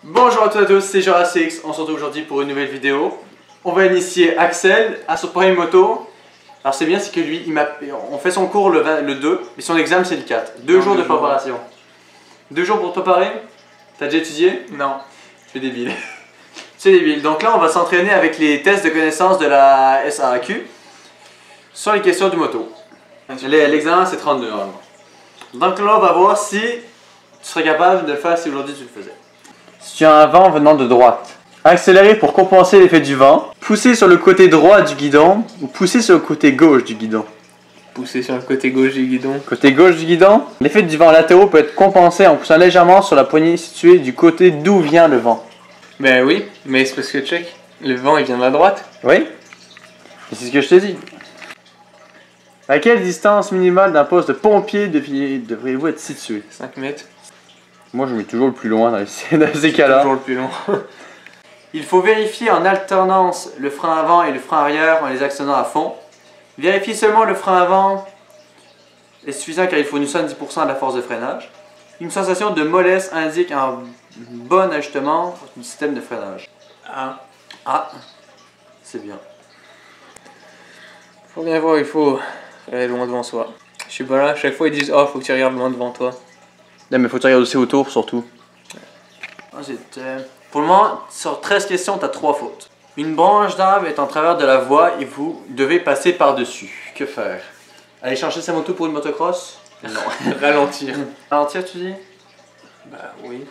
Bonjour à tous, c'est Jurassix, on se retrouve aujourd'hui pour une nouvelle vidéo. On va initier Axel à son premier moto. Alors c'est bien, c'est que lui, on fait son cours le 2, mais son examen c'est le 4. Deux jours de préparation. 2 jours pour te préparer? T'as déjà étudié? Non. Tu es débile. C'est débile. Donc là on va s'entraîner avec les tests de connaissance de la SAAQ sur les questions du moto. L'examen c'est 32 normalement. Donc là on va voir si tu serais capable de le faire si aujourd'hui tu le faisais. Si tu as un vent venant de droite, accélérer pour compenser l'effet du vent, pousser sur le côté droit du guidon ou pousser sur le côté gauche du guidon. Pousser sur le côté gauche du guidon. Côté gauche du guidon, l'effet du vent latéraux peut être compensé en poussant légèrement sur la poignée située du côté d'où vient le vent. Ben oui, mais c'est parce que check, le vent il vient de la droite. Oui, c'est ce que je te dis. À quelle distance minimale d'un poste de pompier devriez-vous être situé? 5 mètres. Moi je mets toujours le plus loin dans ces cas-là. Toujours le plus long. Il faut vérifier en alternance le frein avant et le frein arrière en les actionnant à fond. Vérifiez seulement le frein avant est suffisant car il faut nous 70% de la force de freinage. Une sensation de mollesse indique un bon ajustement du système de freinage. Ah, c'est bien. Faut bien voir, il faut aller loin devant soi. Je sais pas là, chaque fois ils disent oh faut que tu regardes loin devant toi. Non mais faut que tu regardes aussi autour surtout. Pour le moment, sur 13 questions, tu as 3 fautes. Une branche d'arbre est en travers de la voie et vous devez passer par-dessus. Que faire? Aller changer sa moto pour une motocross? Non. Ralentir. Ralentir, tu dis? Bah oui.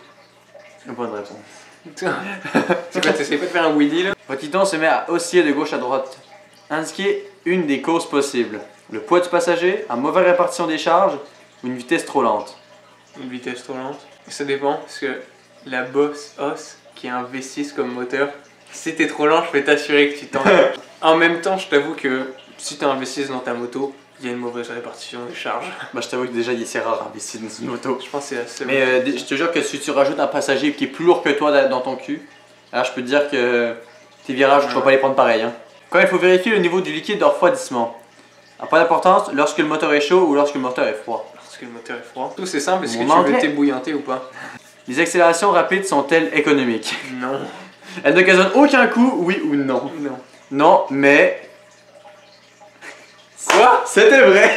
Bonne réponse. C'est quoi, t'essayes pas de faire un wheelie là? Votre guidon se met à osciller de gauche à droite. Indiquez une des causes possibles. Le poids du passager, une mauvaise répartition des charges ou une vitesse trop lente. Une vitesse trop lente. Ça dépend, parce que la Boss Os, qui a un V6 comme moteur, si t'es trop lent, je peux t'assurer que tu t'en... En même temps, je t'avoue que si t'as un V6 dans ta moto, il y a une mauvaise répartition des charges. Bah je t'avoue que déjà c'est rare un V6 dans une moto. Je pense que c'est la seule. Mais je te jure que si tu rajoutes un passager qui est plus lourd que toi dans ton cul, alors je peux te dire que tes virages, tu vas pas les prendre pareil. Hein. Quand il faut vérifier le niveau du liquide de refroidissement. Alors, pas d'importance lorsque le moteur est chaud ou lorsque le moteur est froid. Lorsque le moteur est froid. Tout c'est simple, est-ce que Mon tu veux anglais. t'ébouillanter ou pas? Les accélérations rapides sont-elles économiques? Non. Elles n'occasionnent aucun coût, oui ou non? Non. Non, mais... Quoi? C'était vrai!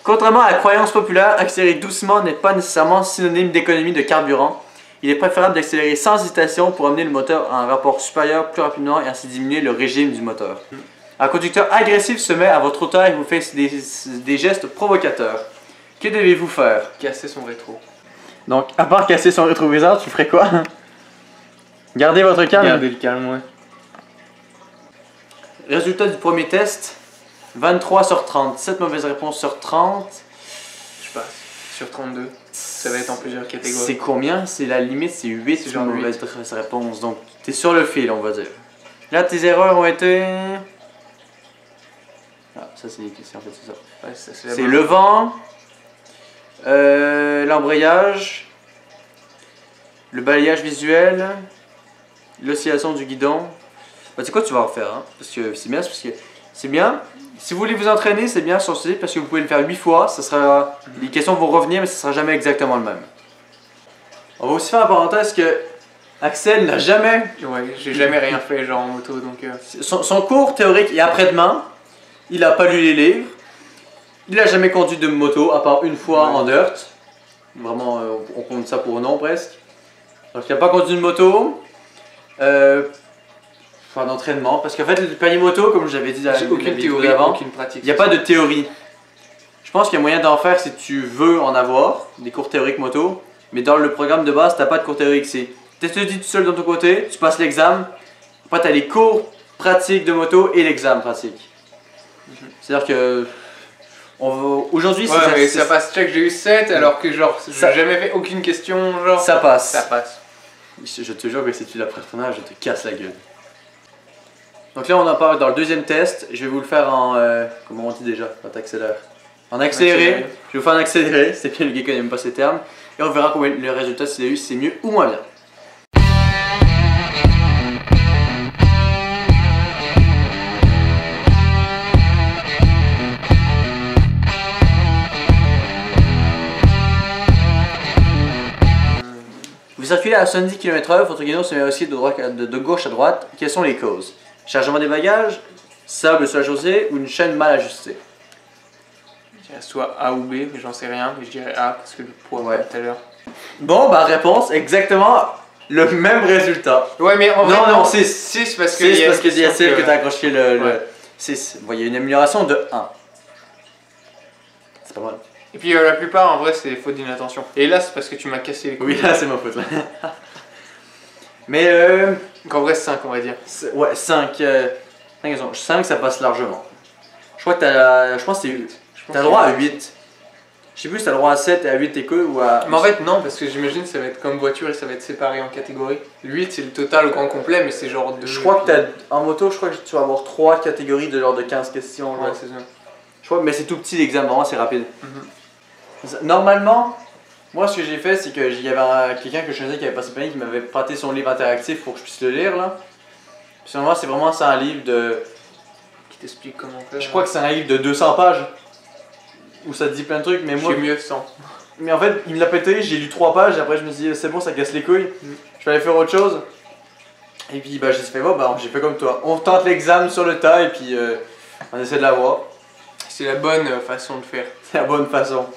Contrairement à la croyance populaire, accélérer doucement n'est pas nécessairement synonyme d'économie de carburant. Il est préférable d'accélérer sans hésitation pour amener le moteur à un rapport supérieur plus rapidement et ainsi diminuer le régime du moteur. Un conducteur agressif se met à votre hauteur et vous fait des gestes provocateurs. Que devez-vous faire? Casser son rétro. Donc, à part casser son rétroviseur, tu ferais quoi? Gardez votre calme. Gardez le calme, ouais. Résultat du premier test, 23 sur 30. 7 mauvaises réponses sur 30. Je passe. Sur 32. Ça va être en plusieurs catégories. C'est combien? C'est la limite, c'est 8 C'est genre mauvaises réponses. Donc, t'es sur le fil, on va dire. Là, tes erreurs ont été... Ah, ça c'est les questions, en fait, c'est ça. Ouais, ça, C'est le vent, l'embrayage, le balayage visuel, l'oscillation du guidon. Bah, tu sais quoi, tu vas en refaire, hein, parce que c'est bien, c'est bien. Si vous voulez vous entraîner, c'est bien sur ce site parce que vous pouvez le faire 8 fois. Ça sera, les questions vont revenir, mais ce sera jamais exactement le même. On va aussi faire en parenthèse que Axel n'a jamais... Ouais, j'ai jamais rien fait genre en moto, donc... Son cours théorique est après-demain. Il n'a pas lu les livres. Il n'a jamais conduit de moto, à part une fois en dirt. Vraiment, on compte ça pour non presque. Donc il n'a pas conduit de moto. Enfin d'entraînement. Parce qu'en fait, le permis moto, comme j'avais dit dans la aucune vidéo théorie, d'avant, aucune pratique. il n'y a pas de théorie. Je pense qu'il y a moyen d'en faire si tu veux en avoir, des cours théoriques moto. Mais dans le programme de base, tu n'as pas de cours théorique. Tu étudies tout seul dans ton côté, tu passes l'examen. Après, tu as les cours pratiques de moto et l'examen pratique. C'est-à-dire que aujourd'hui, ouais, mais ça passe. Check, j'ai eu 7 alors que genre j'ai jamais fait aucune question, genre. Ça passe. Ça passe. Je te jure que si tu l'apprends je te casse la gueule. Donc là, on en parle dans le deuxième test. Je vais vous le faire en. Comment on dit déjà quand t'accélères? En accéléré. Je vais vous faire en accéléré. C'est bien le gars qui n'aime pas ces termes. Et on verra combien le résultat, s'il a eu, si c'est mieux ou moins bien. reculer à 70 km/h, votre guidon se met aussi de gauche à droite. Quelles sont les causes? Chargement des bagages, sable sur la chaussée ou une chaîne mal ajustée? Je dirais soit A ou B, mais j'en sais rien. Mais je dirais A parce que le poids Ouais. tout à l'heure. Bon, bah réponse, exactement le même résultat. Ouais, mais en vrai, Non, 6. 6 parce que 6 parce que c'est celle que que t'as accroché le Ouais. 6. Bon, il y a une amélioration de 1. C'est pas mal. Et puis la plupart, en vrai, c'est faute d'inattention. Et là, c'est parce que tu m'as cassé les couilles. Oui, là, c'est ma faute. Là. Mais, Donc en vrai, 5, on va dire. ouais, 5. 5, ça passe largement. Je crois que je pense que t'as le droit à 8. Je sais plus si t'as le droit à 7 et à 8 écoles ou à. Mais en fait, non, parce que j'imagine que ça va être comme voiture et ça va être séparé en catégories. 8, c'est le total au grand complet, mais c'est genre 2. Je crois que en moto, je crois que tu vas avoir 3 catégories de genre de 15 questions. Ouais, Genre. c'est ça. Je crois, mais c'est tout petit l'examen, vraiment, c'est rapide. Normalement, moi, ce que j'ai fait, c'est que il y avait quelqu'un que je connaissais qui avait passé le permis qui m'avait prêté son livre interactif pour que je puisse le lire là. Puis normalement, c'est vraiment ça un livre de. Qui t'explique comment faire. Je crois que c'est un livre de 200 pages où ça te dit plein de trucs, mais moi. J'ai mieux 100. Mais en fait, il me l'a pété, j'ai lu 3 pages, et après je me suis dit, c'est bon, ça casse les couilles, je vais aller faire autre chose. Et puis bah, j'ai fait, bon, bah, j'ai fait comme toi. On tente l'examen sur le tas et puis on essaie de l'avoir. C'est la bonne façon de faire. C'est la bonne façon.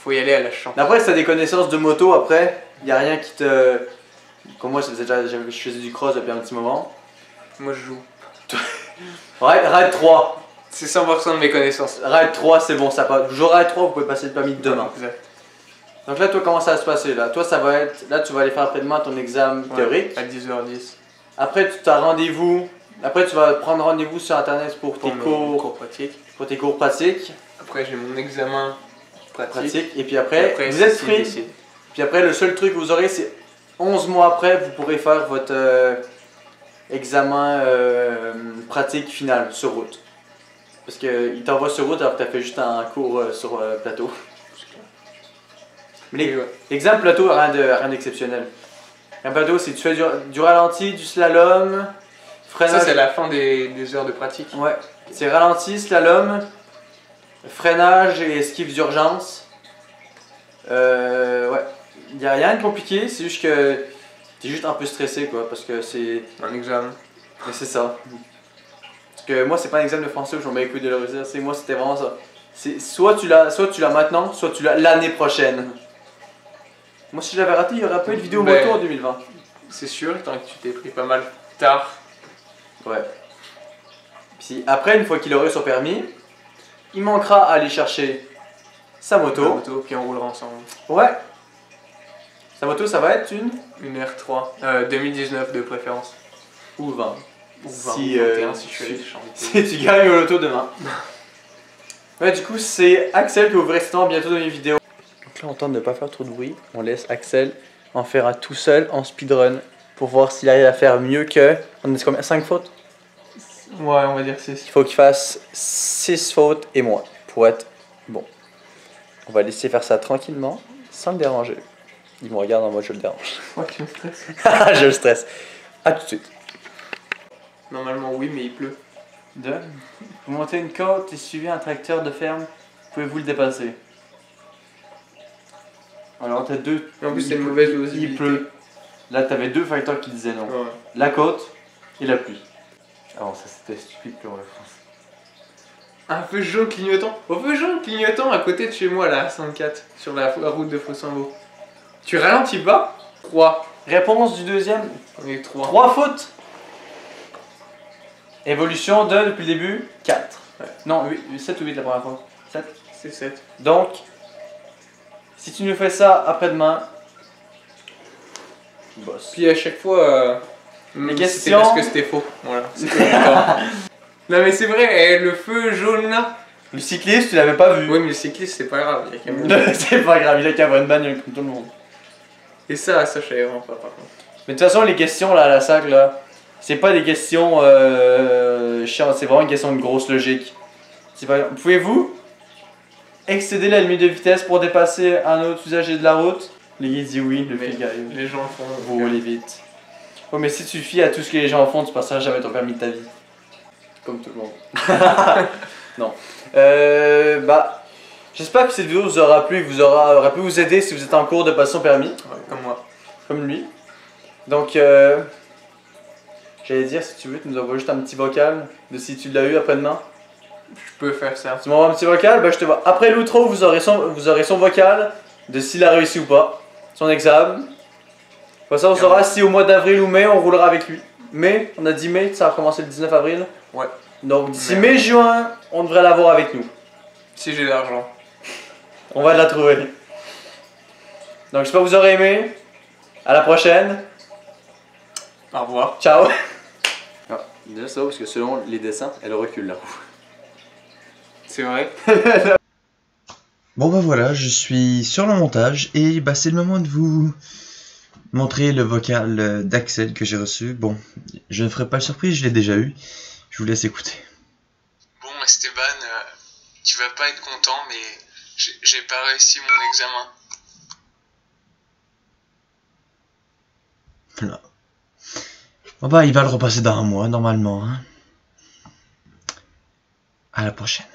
Faut y aller à la chance. Après, si t'as des connaissances de moto, après, y a rien qui te. Comme moi, je faisais du cross depuis un petit moment. Moi, je joue. Ride 3. C'est 100% de mes connaissances. Ride 3, c'est bon, ça passe. Jour Ride 3, vous pouvez passer le permis demain. Exact. Donc là, toi, comment ça va se passer là? Toi, ça va être. Là, tu vas aller faire après-demain ton examen théorique. À 10h10. Après, tu as rendez-vous. Après, tu vas prendre rendez-vous sur internet pour tes cours pratiques. Pour tes cours pratiques. Après, j'ai mon examen pratique. Et puis après, vous êtes free. Puis après, le seul truc que vous aurez, c'est 11 mois après, vous pourrez faire votre examen pratique final sur route. Parce qu'il t'envoie sur route alors que tu as fait juste un cours sur plateau. Mais l'examen plateau, rien d'exceptionnel. Un plateau, c'est tu fais du ralenti, du slalom, freinage. Ça, c'est la fin des heures de pratique. Ouais, c'est ralenti, slalom, freinage et esquive d'urgence. Ouais, il n'y a rien de compliqué, c'est juste que t'es juste un peu stressé quoi, parce que c'est. Un examen. Mais c'est ça. Parce que moi, c'est pas un examen de français où je m'en bats les couilles de le réussir, c'est moi, c'était vraiment ça. C'est soit tu l'as maintenant, soit tu l'as l'année prochaine. Moi, si je l'avais raté, il n'y aurait pas eu de vidéo moto en 2020. C'est sûr, tant que tu t'es pris pas mal tard. Ouais. Puis après, une fois qu'il aurait son permis, il manquera à aller chercher sa moto. Puis on roulera ensemble. Ouais. Sa moto, ça va être Une R3. 2019 de préférence. ou 20. Ou 20, Si, 21 si je suis allé si tu gagnes au loto demain. Ouais, du coup, c'est Axel que vous verrez bientôt dans mes vidéos. Donc là, on tente de ne pas faire trop de bruit. On laisse Axel en faire un tout seul en speedrun pour voir s'il arrive à faire mieux que. On est combien? 5 fautes? Ouais, on va dire 6. Il faut qu'il fasse 6 fautes et moins pour être bon. On va laisser faire ça tranquillement, sans le déranger. Il me regarde en mode je le dérange. Ouais, tu me stresses. Je le stresse. A tout de suite. Normalement, oui, mais il pleut. 2. Vous montez une côte et suivez un tracteur de ferme. Pouvez-vous le dépasser? Alors t'as deux. En plus, c'est une mauvaise visibilité. Il pleut. Là t'avais deux facteurs qui disaient non. Ouais. La côte et la pluie. Ah bon, ça c'était stupide comme réponse. Un feu jaune clignotant. Au feu jaune clignotant à côté de chez moi, là, à 104, sur la route de Fossambeau. Tu ralentis pas? 3. Réponse du deuxième. On est 3. 3 fautes. Évolution de depuis le début 4. Ouais. Non, 7 ou 8 la première fois. 7. C'est 7. Donc, si tu nous fais ça après-demain, boss. Puis à chaque fois, les c'était questions. parce que c'était faux. Voilà. Non mais c'est vrai, le feu jaune là. Le cycliste, tu l'avais pas vu. Oui mais le cycliste c'est pas grave, il y a quand même... C'est pas grave, il a qu'à avoir une bagnole comme tout le monde. Et ça je savais vraiment pas par contre. Mais de toute façon, les questions là à la sac là, c'est pas des questions chiantes, c'est vraiment une question de grosse logique. C'est pas... Pouvez-vous excéder la limite de vitesse pour dépasser un autre usager de la route? Les gars disent oui, le flic arrive. Les gens font... Vous roulez vite. Oh mais si tu fies à tout ce que les gens font, tu passeras jamais ton permis de ta vie. Comme tout le monde. Non. Bah, j'espère que cette vidéo vous aura plu et vous aura pu vous aider si vous êtes en cours de passer son permis. Ouais, comme moi. Comme lui. Donc, j'allais dire, si tu veux, tu nous envoies juste un petit vocal de si tu l'as eu après-demain. Je peux faire ça. Tu m'envoies un petit vocal, bah je te vois. Après l'outro, vous aurez son vocal de s'il a réussi ou pas, son examen. Comme ça, on saura si au mois d'avril ou mai, on roulera avec lui. Mai, on a dit mai, ça va commencer le 19 avril. Ouais. Donc d'ici mai-juin, on devrait l'avoir avec nous. Si j'ai l'argent. On va la trouver. Donc j'espère que vous aurez aimé. À la prochaine. Au revoir. Ciao. Ah, déjà ça parce que selon les dessins, elle recule la roue. C'est vrai. Bon bah voilà, je suis sur le montage et bah c'est le moment de vous montrer le vocal d'Axel que j'ai reçu. Bon, je ne ferai pas le surprise, je l'ai déjà eu. Je vous laisse écouter. Bon Esteban, tu vas pas être content mais j'ai pas réussi mon examen. Voilà. Bon bah il va le repasser dans un mois normalement. Hein. À la prochaine.